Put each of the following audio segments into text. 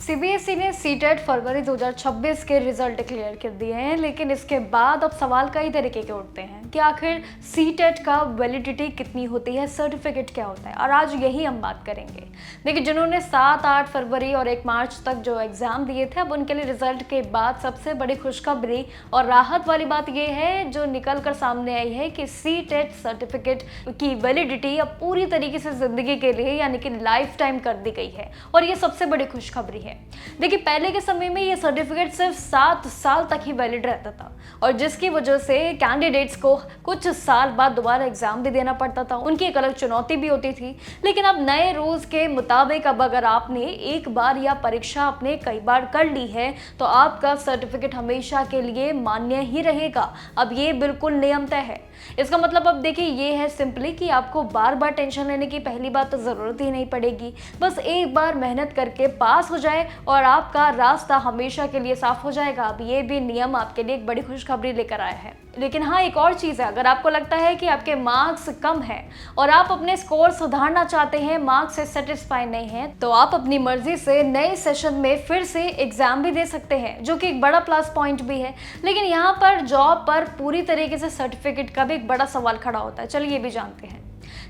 CBSE ने CTET फरवरी 2026 के result declare कर दिए हैं, लेकिन इसके बाद अब सवाल कई तरीके के उठते हैं कि आखिर सीटेट का वैलिडिटी कितनी होती है, सर्टिफिकेट क्या होता है। और आज यही हम बात करेंगे। देखिए, जिन्होंने 7-8 फरवरी और 1 मार्च तक जो एग्जाम दिए थे, अब उनके लिए रिजल्ट के बाद सबसे बड़ी खुशखबरी और राहत वाली बात यह है जो निकल कर सामने आई है कि सीटेट सर्टिफिकेट की वैलिडिटी अब पूरी तरीके से जिंदगी के लिए यानी कि लाइफ टाइम कर दी गई है। और ये सबसे बड़ी खुशखबरी है। देखिए, पहले के समय में ये सर्टिफिकेट सिर्फ 7 साल तक ही वैलिड रहता था और जिसकी वजह से कैंडिडेट्स को कुछ साल बाद दोबारा एग्जाम भी देना पड़ता था। उनकी एक अलग चुनौती भी होती थी। लेकिन अब नए रूल्स के मुताबिक अब अगर आपने एक बार या परीक्षा आपने कई बार कर ली है तो आपका सर्टिफिकेट हमेशा के लिए मान्य ही रहेगा। अब ये बिल्कुल नियम तय है। इसका मतलब अब देखिए ये है सिंपली कि आपको बार बार टेंशन लेने की पहली बात तो ज़रूरत ही नहीं पड़ेगी। बस एक बार मेहनत करके पास हो जाए और आपका रास्ता हमेशा के लिए साफ हो जाएगा। अब ये भी नियम आपके लिए एक बड़ी खुशखबरी लेकर आया है। लेकिन हाँ, एक और चीज़ है, अगर आपको लगता है कि आपके मार्क्स कम हैं और आप अपने स्कोर सुधारना चाहते हैं, मार्क्स से सेटिस्फाई नहीं हैं, तो आप अपनी मर्जी से नए सेशन में फिर से एग्जाम भी दे सकते हैं, जो कि एक बड़ा प्लस पॉइंट भी है। लेकिन यहाँ पर जॉब पर पूरी तरीके से सर्टिफिकेट का भी एक बड़ा सवाल खड़ा होता है। चलिए ये भी जानते हैं।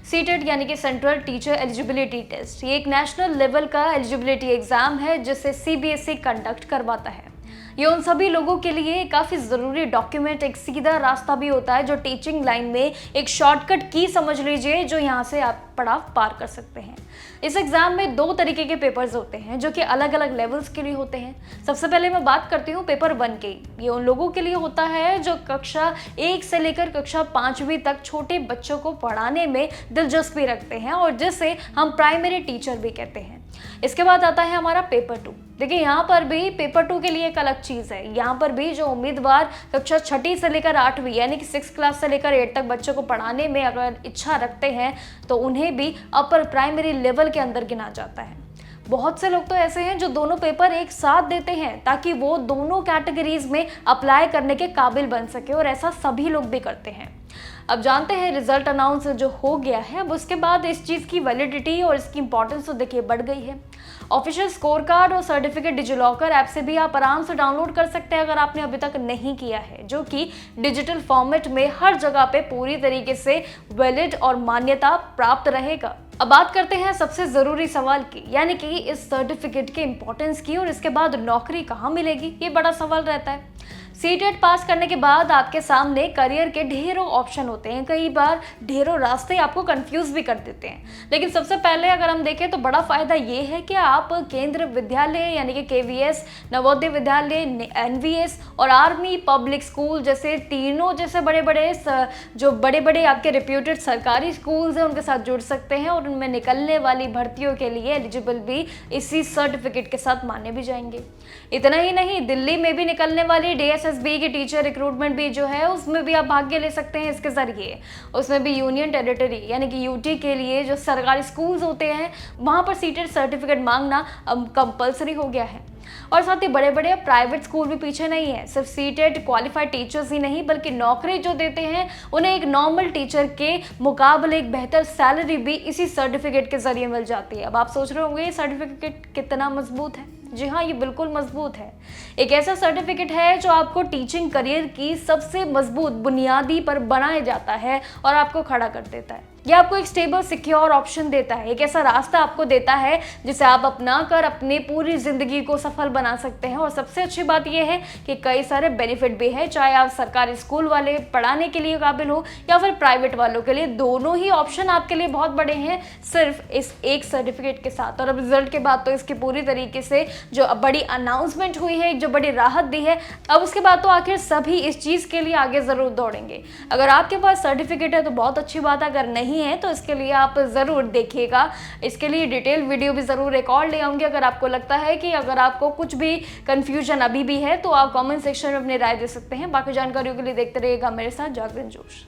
सीटेट यानी कि सेंट्रल टीचर एलिजिबिलिटी टेस्ट, ये एक नेशनल लेवल का एलिजिबिलिटी एग्जाम है जिसे सीबीएसई कंडक्ट करवाता है। ये उन सभी लोगों के लिए काफ़ी ज़रूरी डॉक्यूमेंट, एक सीधा रास्ता भी होता है जो टीचिंग लाइन में एक शॉर्टकट की समझ लीजिए, जो यहाँ से आप पड़ाव पार कर सकते हैं। इस एग्ज़ाम में 2 तरीके के पेपर्स होते हैं जो कि अलग अलग लेवल्स के लिए होते हैं। सबसे पहले मैं बात करती हूँ पेपर 1 की। ये उन लोगों के लिए होता है जो कक्षा 1 से लेकर कक्षा 5वीं तक छोटे बच्चों को पढ़ाने में दिलचस्पी रखते हैं और जिसे हम प्राइमरी टीचर भी कहते हैं। इसके बाद आता है हमारा पेपर 2। देखिए, यहाँ पर भी पेपर 2 के लिए एक अलग चीज़ है। यहाँ पर भी जो उम्मीदवार कक्षा 6ठी से लेकर 8वीं यानी कि 6th क्लास से लेकर 8 तक बच्चों को पढ़ाने में अगर इच्छा रखते हैं तो उन्हें भी अपर प्राइमरी लेवल के अंदर गिना जाता है। बहुत से लोग तो ऐसे हैं जो दोनों पेपर एक साथ देते हैं ताकि वो दोनों कैटेगरीज में अप्लाई करने के काबिल बन सके, और ऐसा सभी लोग भी करते हैं। अब जानते हैं रिजल्ट अनाउंस जो हो गया है, अब उसके बाद इस चीज़ की वैलिडिटी और इसकी इंपॉर्टेंस तो देखिए बढ़ गई है। ऑफिशियल स्कोर कार्ड और सर्टिफिकेट डिजिलॉकर ऐप से भी आप आराम से डाउनलोड कर सकते हैं अगर आपने अभी तक नहीं किया है, जो कि डिजिटल फॉर्मेट में हर जगह पे पूरी तरीके से वैलिड और मान्यता प्राप्त रहेगा। अब बात करते हैं सबसे ज़रूरी सवाल की, यानी कि इस सर्टिफिकेट के इंपॉर्टेंस की और इसके बाद नौकरी कहाँ मिलेगी, ये बड़ा सवाल रहता है। सीटेट पास करने के बाद आपके सामने करियर के ढेरों ऑप्शन होते हैं। कई बार ढेरों रास्ते आपको कंफ्यूज भी कर देते हैं। लेकिन सबसे पहले अगर हम देखें तो बड़ा फायदा ये है कि आप केंद्र विद्यालय यानी कि केवीएस, नवोदय विद्यालय, एनवीएस और आर्मी पब्लिक स्कूल जैसे तीनों जैसे बड़े बड़े आपके रिप्यूटेड सरकारी स्कूल्स हैं उनके साथ जुड़ सकते हैं और उनमें निकलने वाली भर्तियों के लिए एलिजिबल भी इसी सर्टिफिकेट के साथ माने भी जाएंगे। इतना ही नहीं, दिल्ली में भी निकलने वाली DSSB की टीचर रिक्रूटमेंट भी जो है उसमें भी आप भाग्य ले सकते हैं इसके जरिए। उसमें भी यूनियन टेरिटरी यानी कि यूटी के लिए जो सरकारी स्कूल्स होते हैं वहाँ पर सीटेट सर्टिफिकेट मांगना अब कंपलसरी हो गया है। और साथ ही बड़े बड़े प्राइवेट स्कूल भी पीछे नहीं है। सिर्फ सीटेट क्वालिफाइड टीचर्स ही नहीं बल्कि नौकरी जो देते हैं उन्हें एक नॉर्मल टीचर के मुकाबले एक बेहतर सैलरी भी इसी सर्टिफिकेट के जरिए मिल जाती है। अब आप सोच रहे होंगे ये सर्टिफिकेट कितना मजबूत है। जी हाँ, ये बिल्कुल मजबूत है। एक ऐसा सर्टिफिकेट है जो आपको टीचिंग करियर की सबसे मजबूत बुनियादी पर बनाया जाता है और आपको खड़ा कर देता है। यह आपको एक स्टेबल सिक्योर ऑप्शन देता है, एक ऐसा रास्ता आपको देता है जिसे आप अपना कर अपनी पूरी जिंदगी को सफल बना सकते हैं। और सबसे अच्छी बात यह है कि कई सारे बेनिफिट भी है, चाहे आप सरकारी स्कूल वाले पढ़ाने के लिए काबिल हो या फिर प्राइवेट वालों के लिए, दोनों ही ऑप्शन आपके लिए बहुत बड़े हैं सिर्फ इस एक सर्टिफिकेट के साथ। और अब रिजल्ट के बाद तो इसकी पूरी तरीके से जो बड़ी अनाउंसमेंट हुई है, जो बड़ी राहत दी है, अब उसके बाद तो आखिर सभी इस चीज़ के लिए आगे ज़रूर दौड़ेंगे। अगर आपके पास सर्टिफिकेट है तो बहुत अच्छी बात है, अगर नहीं है तो इसके लिए आप ज़रूर देखिएगा। इसके लिए डिटेल वीडियो भी ज़रूर रिकॉर्ड ले आऊँगी। अगर आपको लगता है कि अगर आपको कुछ भी कन्फ्यूजन अभी भी है तो आप कमेंट सेक्शन में अपनी राय दे सकते हैं। बाकी जानकारियों के लिए देखते रहिएगा मेरे साथ जागरण जोश।